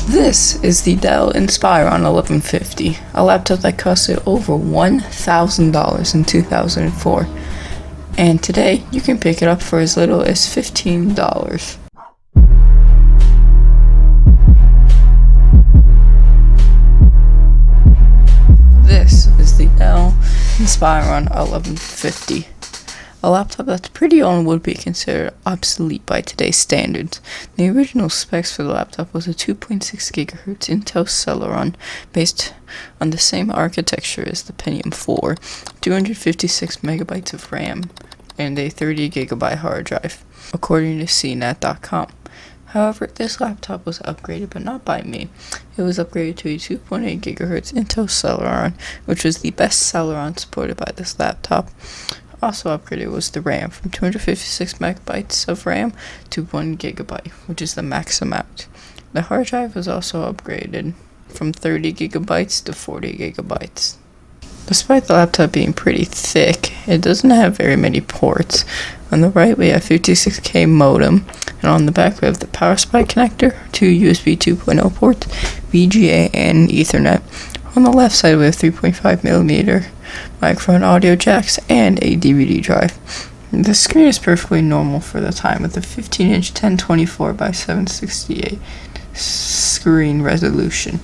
This is the Dell Inspiron 1150, a laptop that costed over $1,000 in 2004, and today you can pick it up for as little as $15. This is the Dell Inspiron 1150. A laptop that's pretty old would be considered obsolete by today's standards. The original specs for the laptop was a 2.6 GHz Intel Celeron based on the same architecture as the Pentium 4, 256 megabytes of RAM, and a 30 GB hard drive, according to CNET.com. However, this laptop was upgraded, but not by me. It was upgraded to a 2.8 GHz Intel Celeron, which was the best Celeron supported by this laptop. Also upgraded was the RAM from 256 megabytes of RAM to 1 GB, which is the max amount. The hard drive was also upgraded from 30 GB to 40 GB. Despite the laptop being pretty thick, it doesn't have very many ports. On the right we have 56K modem, and on the back we have the power supply connector, two USB 2.0 ports, VGA and Ethernet. On the left side we have 3.5mm microphone audio jacks and a DVD drive. The screen is perfectly normal for the time with a 15-inch 1024 by 768 screen resolution.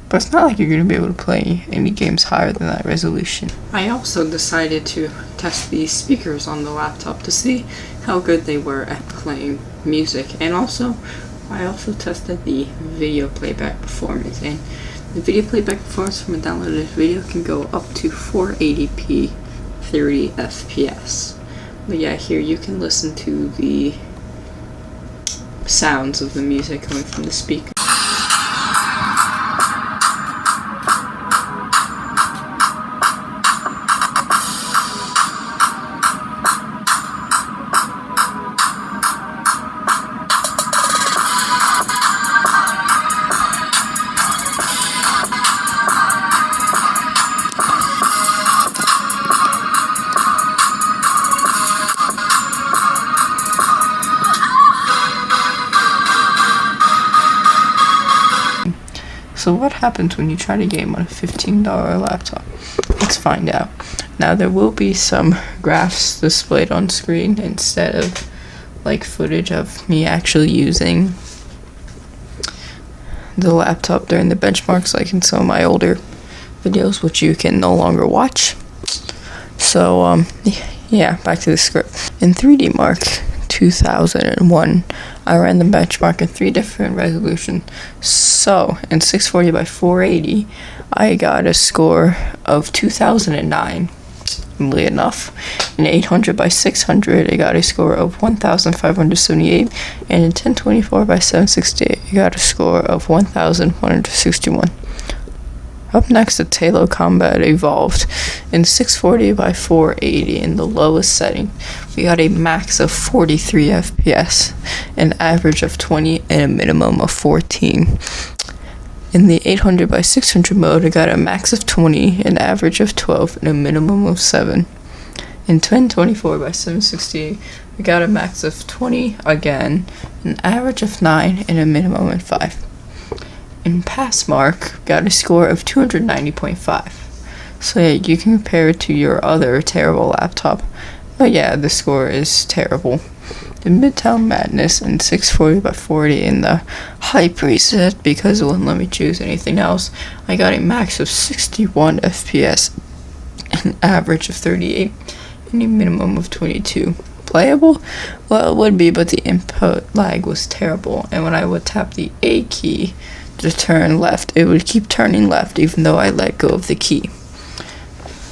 But it's not like you're going to be able to play any games higher than that resolution. I also decided to test the speakers on the laptop to see how good they were at playing music, and I also tested the video playback performance, and the video playback performance from a downloaded video can go up to 480p 30 FPS. But yeah, here you can listen to the sounds of the music coming from the speaker. So what happens when you try to game on a $15 laptop? Let's find out. Now there will be some graphs displayed on screen instead of like footage of me actually using the laptop during the benchmarks like in some of my older videos, which you can no longer watch. So yeah, back to the script. In 3D Mark 2001, I ran the benchmark in 3 different resolutions. So in 640 by 480, I got a score of 2009, funnily enough. In 800 by 600, I got a score of 1578, and in 1024 by 768, I got a score of 1161. Up next, the Halo Combat Evolved. In 640 by 480, in the lowest setting, we got a max of 43 FPS, an average of 20, and a minimum of 14. In the 800 by 600 mode, I got a max of 20, an average of 12, and a minimum of 7. In 1024 by 768, we got a max of 20 again, an average of 9, and a minimum of 5. In Passmark, got a score of 290.5. So yeah, you can compare it to your other terrible laptop. But yeah, the score is terrible. The Midtown Madness in 640 by 40 in the high preset, because it wouldn't let me choose anything else, I got a max of 61 FPS, an average of 38, and a minimum of 22. Playable? Well, it would be, but the input lag was terrible, and when I would tap the A key to turn left, it would keep turning left even though I let go of the key.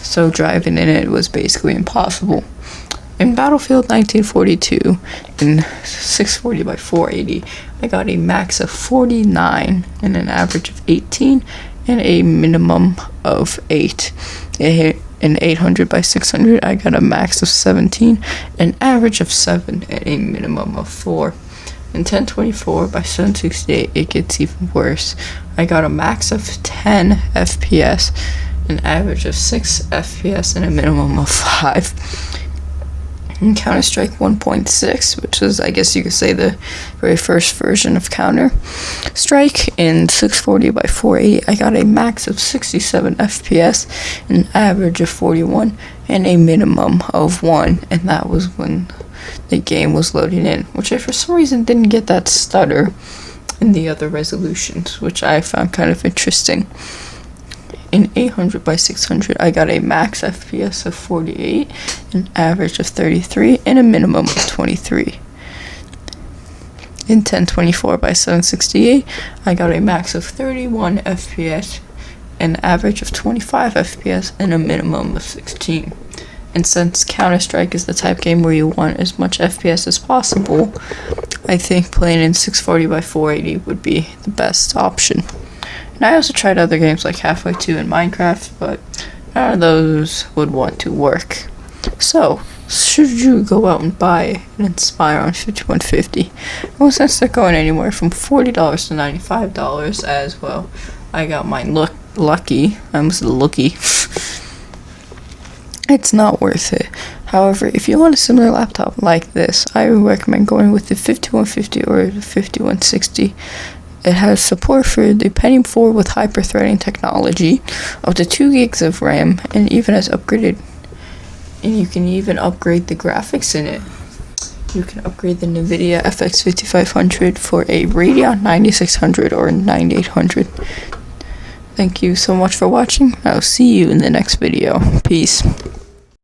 So driving in it was basically impossible. In Battlefield 1942, in 640 by 480, I got a max of 49 and an average of 18 and a minimum of 8. In 800 by 600, I got a max of 17, an average of 7, and a minimum of 4. In 1024 by 768, it gets even worse. I got a max of 10 FPS, an average of 6 FPS, and a minimum of 5. and Counter-Strike 1.6, which is, I guess you could say, the very first version of Counter-Strike. In 640 by 480, I got a max of 67 FPS, an average of 41, and a minimum of 1, and that was when the game was loading in, which I for some reason didn't get that stutter in the other resolutions, which I found kind of interesting. In 800 by 600, I got a max FPS of 48, an average of 33, and a minimum of 23. In 1024 by 768, I got a max of 31 FPS, an average of 25 FPS, and a minimum of 16. And since Counter-Strike is the type game where you want as much FPS as possible, I think playing in 640 by 480 would be the best option. And I also tried other games like Half-Life 2 and Minecraft, but none of those would want to work. So, should you go out and buy an Inspiron 5150? Well, since they're going anywhere from $40 to $95 as well, I got mine lucky. I almost lucky. It's not worth it. However, if you want a similar laptop like this, I would recommend going with the 5150 or the 5160. It has support for the Pentium 4 with hyper-threading technology, up to 2 gigs of RAM, and even has upgraded. And you can even upgrade the graphics in it. You can upgrade the NVIDIA FX 5500 for a Radeon 9600 or 9800. Thank you so much for watching. I'll see you in the next video. Peace.